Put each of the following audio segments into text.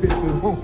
bon.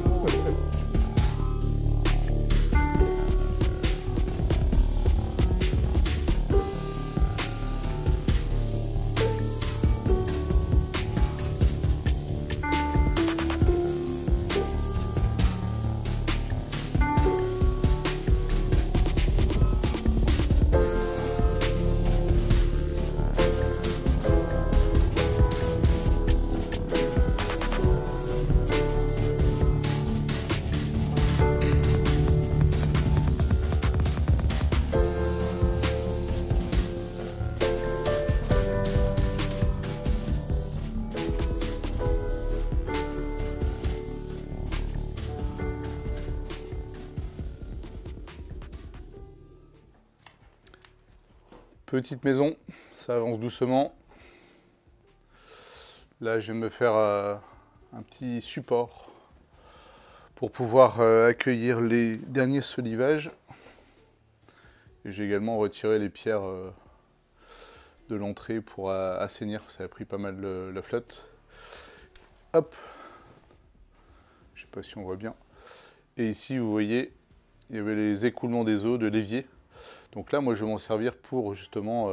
Petite maison, ça avance doucement. Là, je vais me faire un petit support pour pouvoir accueillir les derniers solivages. Et j'ai également retiré les pierres de l'entrée pour assainir. Ça a pris pas mal la flotte. Hop, je ne sais pas si on voit bien. Et ici, vous voyez, il y avait les écoulements des eaux de l'évier. Donc là, moi, je vais m'en servir pour justement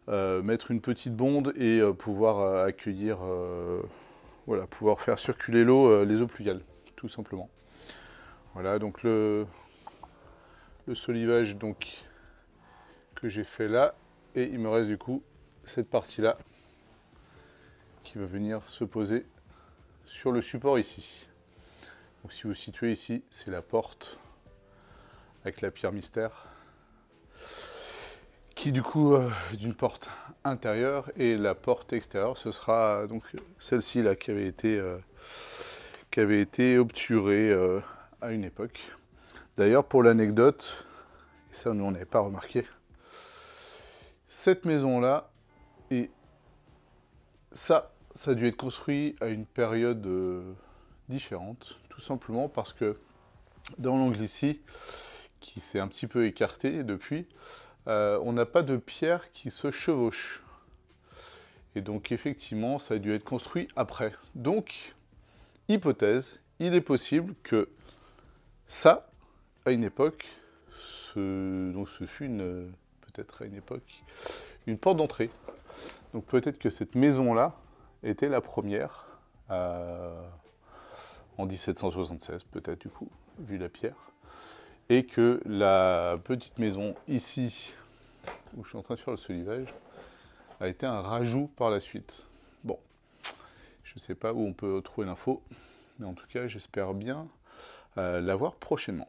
mettre une petite bonde et pouvoir accueillir, voilà, pouvoir faire circuler l'eau, les eaux pluviales, tout simplement. Voilà, donc le solivage donc, que j'ai fait là, et il me reste du coup cette partie-là qui va venir se poser sur le support ici. Donc si vous vous situez ici, c'est la porte avec la pierre mystère. Qui du coup d'une porte intérieure, et la porte extérieure ce sera donc celle-ci là qui avait été obturée à une époque. D'ailleurs, pour l'anecdote, et ça nous on n'avait pas remarqué, cette maison là, et ça a dû être construit à une période différente, tout simplement parce que dans l'angle ici, qui s'est un petit peu écarté depuis, on n'a pas de pierre qui se chevauche. Et donc effectivement, ça a dû être construit après. Donc, hypothèse, il est possible que ça, à une époque, donc ce fut peut-être à une époque, une porte d'entrée. Donc peut-être que cette maison-là était la première en 1776, peut-être du coup, vu la pierre. Et que la petite maison ici, où je suis en train de faire le solivage, a été un rajout par la suite. Bon, je ne sais pas où on peut trouver l'info, mais en tout cas, j'espère bien l'avoir prochainement.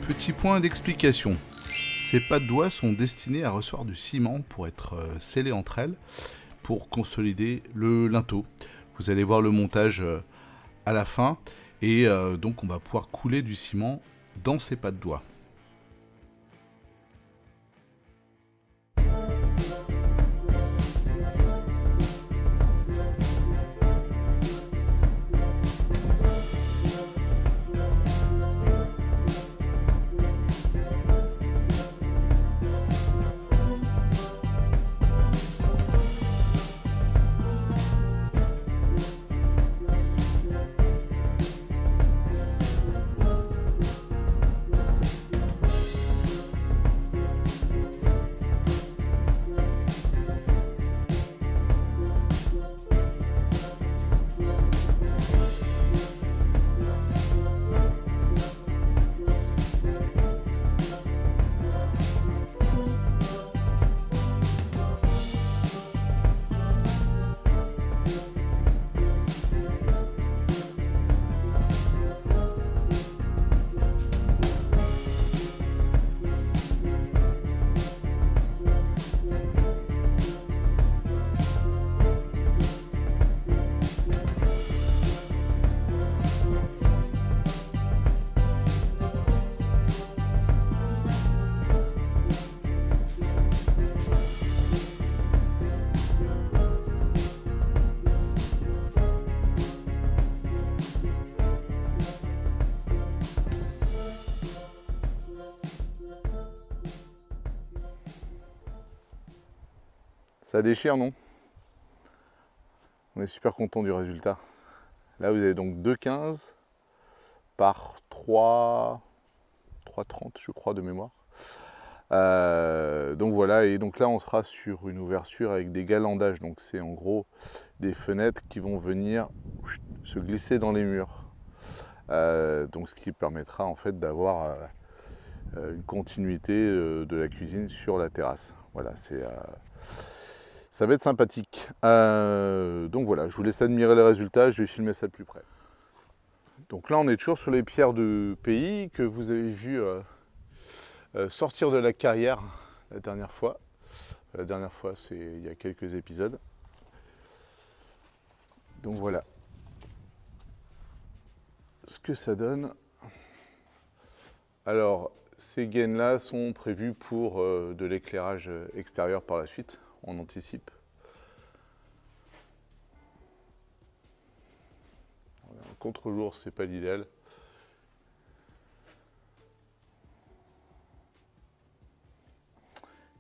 Petit point d'explication. Ces pas de doigts sont destinés à recevoir du ciment pour être scellés entre elles. pour consolider le linteau. Vous allez voir le montage à la fin et donc on va pouvoir couler du ciment dans ces pas de doigts. Ça déchire, non? On est super content du résultat. Là, vous avez donc 2,15 par 3,30 je crois de mémoire. Donc voilà, et donc là on sera sur une ouverture avec des galandages. Donc c'est en gros des fenêtres qui vont venir se glisser dans les murs. Donc ce qui permettra en fait d'avoir une continuité de la cuisine sur la terrasse. Voilà, ça va être sympathique. Donc voilà, je vous laisse admirer les résultats, je vais filmer ça de plus près. Donc là on est toujours sur les pierres de pays que vous avez vu sortir de la carrière la dernière fois. La dernière fois c'est il y a quelques épisodes. Donc voilà ce que ça donne. Alors ces gaines là sont prévues pour de l'éclairage extérieur par la suite. On anticipe. Un contre-jour, c'est pas l'idéal.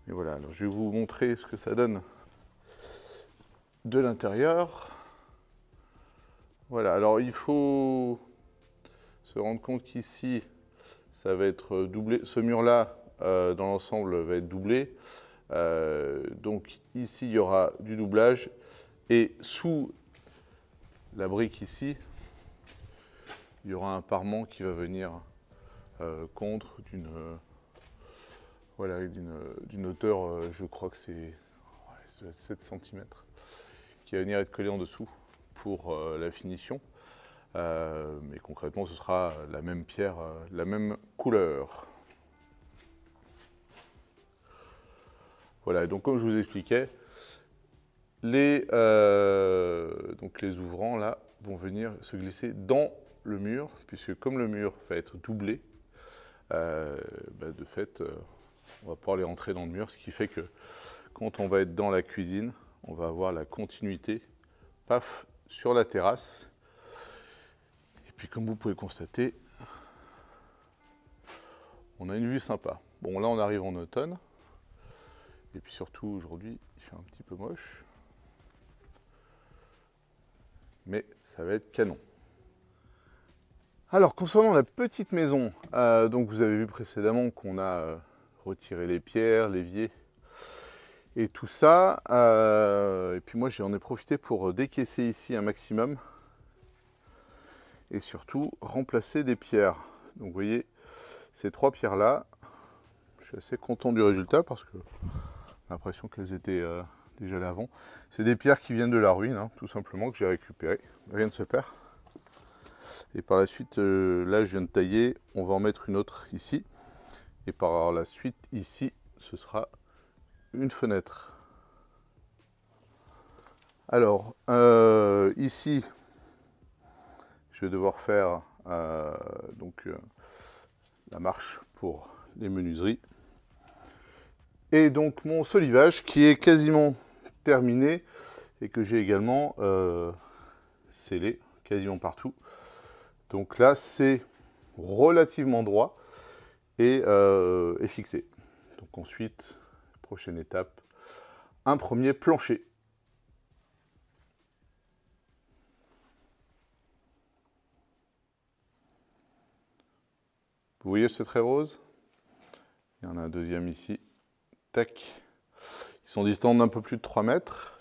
Et voilà, alors je vais vous montrer ce que ça donne de l'intérieur. Voilà, alors il faut se rendre compte qu'ici, ça va être doublé. Ce mur-là, dans l'ensemble, va être doublé. Donc ici, il y aura du doublage. Et sous la brique ici, il y aura un parement qui va venir contre d'une hauteur, je crois que c'est 7 cm, qui va venir être collé en dessous pour la finition. Mais concrètement, ce sera la même pierre, la même couleur. Voilà, donc comme je vous expliquais, les ouvrants là vont venir se glisser dans le mur, puisque comme le mur va être doublé, de fait, on va pouvoir les rentrer dans le mur, ce qui fait que quand on va être dans la cuisine, on va avoir la continuité, paf, sur la terrasse. Et puis comme vous pouvez constater, on a une vue sympa. Bon, là on arrive en automne, et puis surtout aujourd'hui, il fait un petit peu moche. Mais ça va être canon. Alors concernant la petite maison, donc vous avez vu précédemment qu'on a retiré les pierres, l'évier et tout ça. Et puis moi j'en ai profité pour décaisser ici un maximum et surtout remplacer des pierres. Donc vous voyez ces 3 pierres là, je suis assez content du résultat parce que j'ai l'impression qu'elles étaient déjà là avant. C'est des pierres qui viennent de la ruine, hein, tout simplement, que j'ai récupérées. Rien ne se perd. Et par la suite, là je viens de tailler, on va en mettre une autre ici. Et par la suite, ici, ce sera une fenêtre. Alors, ici, je vais devoir faire la marche pour les menuiseries. Et donc mon solivage qui est quasiment terminé et que j'ai également scellé quasiment partout. Donc là, c'est relativement droit et fixé. Donc ensuite, prochaine étape, un premier plancher. Vous voyez ce trait rose? Il y en a un deuxième ici. Tac. Ils sont distants d'un peu plus de 3 mètres.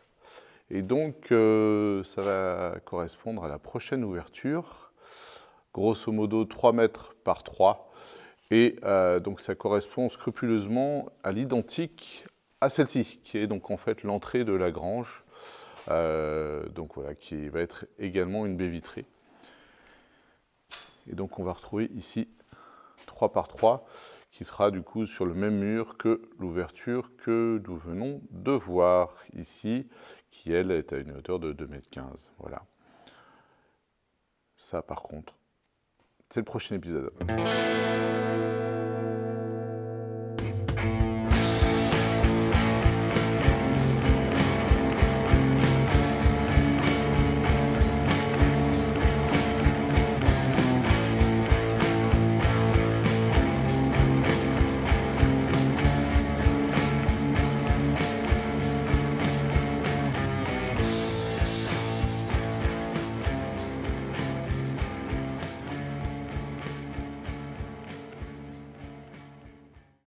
Et donc, ça va correspondre à la prochaine ouverture. Grosso modo, 3 mètres par 3. Et donc, ça correspond scrupuleusement à l'identique à celle-ci, qui est donc en fait l'entrée de la grange. Donc voilà, qui va être également une baie vitrée. Et donc, on va retrouver ici 3 par 3, qui sera du coup sur le même mur que l'ouverture que nous venons de voir ici, qui elle est à une hauteur de 2,15 m. Voilà. Ça par contre, c'est le prochain épisode.